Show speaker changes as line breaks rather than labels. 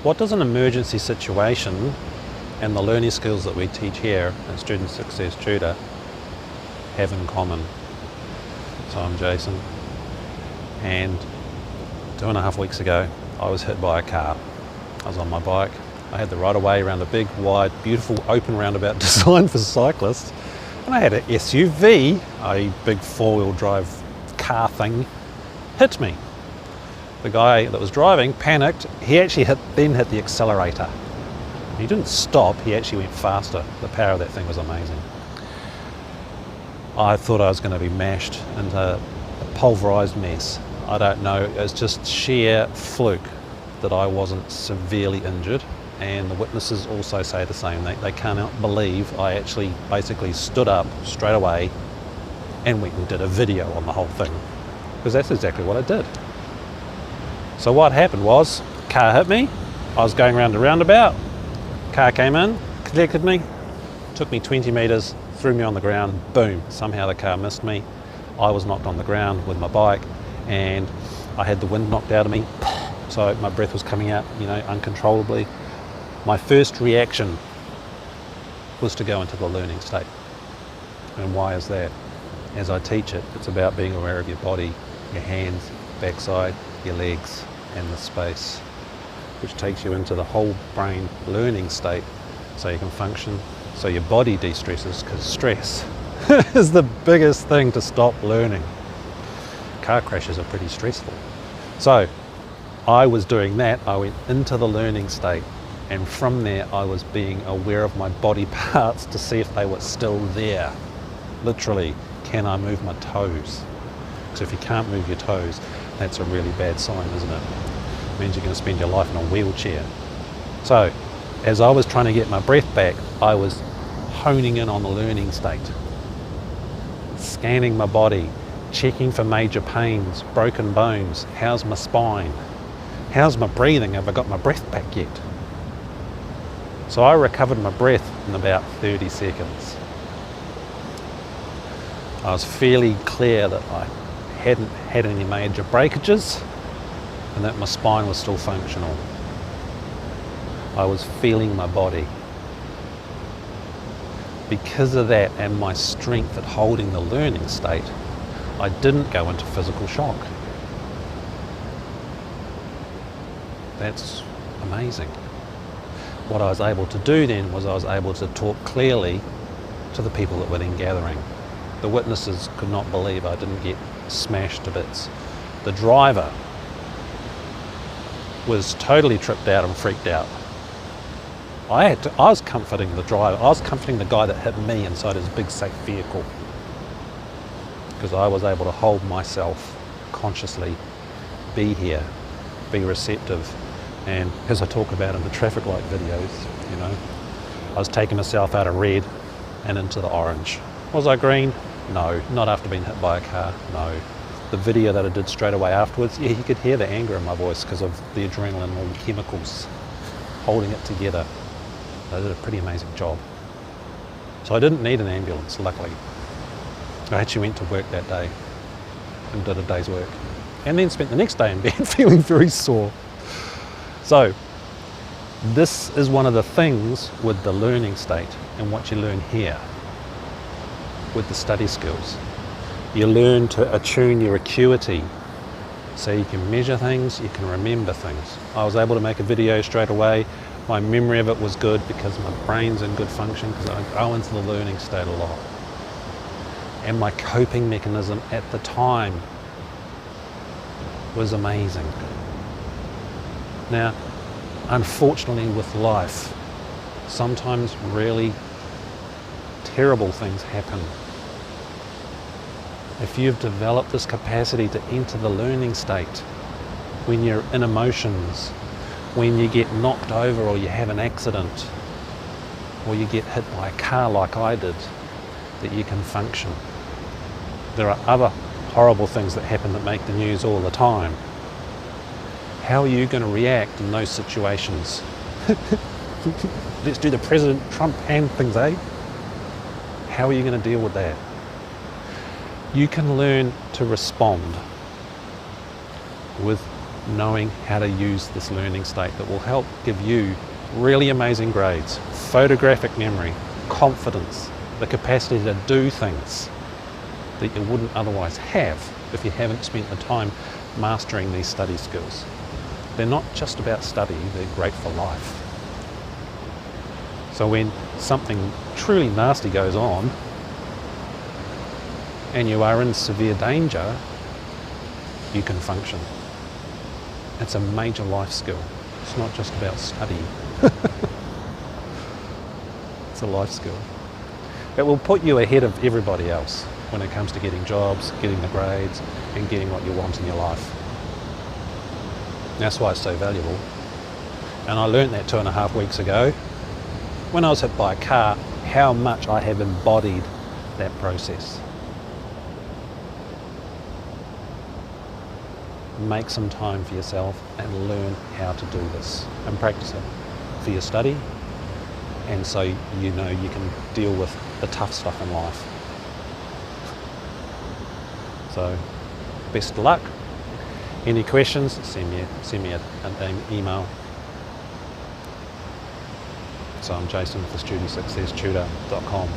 What does an emergency situation and the learning skills that we teach here at Student Success Tutor have in common? So I'm Jason, and 2.5 weeks ago I was hit by a car. I was on my bike. I had the right of way around a big, wide, beautiful open roundabout designed for cyclists, and I had an SUV, a big 4-wheel drive car thing, hit me. The guy that was driving panicked. He actually then hit the accelerator. He didn't stop, he actually went faster. The power of that thing was amazing. I thought I was going to be mashed into a pulverised mess. I don't know, it was just sheer fluke that I wasn't severely injured, and the witnesses also say the same. They cannot believe I actually basically stood up straight away and went and did a video on the whole thing, because that's exactly what I did. So what happened was, car hit me, I was going around a roundabout, car came in, collected me, took me 20 metres, threw me on the ground, boom, somehow the car missed me. I was knocked on the ground with my bike, and I had the wind knocked out of me, so my breath was coming out, uncontrollably. My first reaction was to go into the learning state. And why is that? As I teach it, it's about being aware of your body, your hands, backside, your legs, and the space, which takes you into the whole brain learning state so you can function, so your body de-stresses, because stress is the biggest thing to stop learning. Car crashes are pretty stressful. So I was doing that. I went into the learning state, and from there I was being aware of my body parts to see if they were still there. Literally, can I move my toes? So if you can't move your toes, that's a really bad sign, isn't it? It means you're going to spend your life in a wheelchair. So as I was trying to get my breath back, I was honing in on the learning state, scanning my body, checking for major pains, broken bones. How's my spine? How's my breathing? Have I got my breath back yet? So I recovered my breath in about 30 seconds. I was fairly clear that I hadn't had any major breakages and that my spine was still functional. I was feeling my body. Because of that and my strength at holding the learning state, I didn't go into physical shock. That's amazing. What I was able to do then was I was able to talk clearly to the people that were then gathering. The witnesses could not believe I didn't get smashed to bits. The driver was totally tripped out and freaked out. I was comforting the driver. I was comforting the guy that hit me inside his big safe vehicle, because I was able to hold myself consciously, be here, be receptive. And as I talk about in the traffic light videos, I was taking myself out of red and into the orange. Was I green? No, not after being hit by a car, no. The video that I did straight away afterwards, yeah, you could hear the anger in my voice because of the adrenaline and all the chemicals holding it together. I did a pretty amazing job. So I didn't need an ambulance, luckily. I actually went to work that day and did a day's work, and then spent the next day in bed feeling very sore. So this is one of the things with the learning state and what you learn here with the study skills. You learn to attune your acuity so you can measure things, you can remember things. I was able to make a video straight away. My memory of it was good because my brain's in good function, because I go into the learning state a lot. And my coping mechanism at the time was amazing. Now, unfortunately with life, sometimes really terrible things happen. If you've developed this capacity to enter the learning state, when you're in emotions, when you get knocked over or you have an accident, or you get hit by a car like I did, that you can function. There are other horrible things that happen that make the news all the time. How are you going to react in those situations? Let's do the President Trump hand things, eh? How are you going to deal with that? You can learn to respond with knowing how to use this learning state that will help give you really amazing grades, photographic memory, confidence, the capacity to do things that you wouldn't otherwise have if you haven't spent the time mastering these study skills. They're not just about study, they're great for life. So when something truly nasty goes on and you are in severe danger, you can function. It's a major life skill. It's not just about study. It's a life skill. It will put you ahead of everybody else when it comes to getting jobs, getting the grades, and getting what you want in your life. That's why it's so valuable. And I learned that 2.5 weeks ago when I was hit by a car, how much I have embodied that process. Make some time for yourself and learn how to do this and practice it for your study, and so you know you can deal with the tough stuff in life. So best of luck. Any questions, send me an email. So I'm Jason for StudentSuccessTutor.com.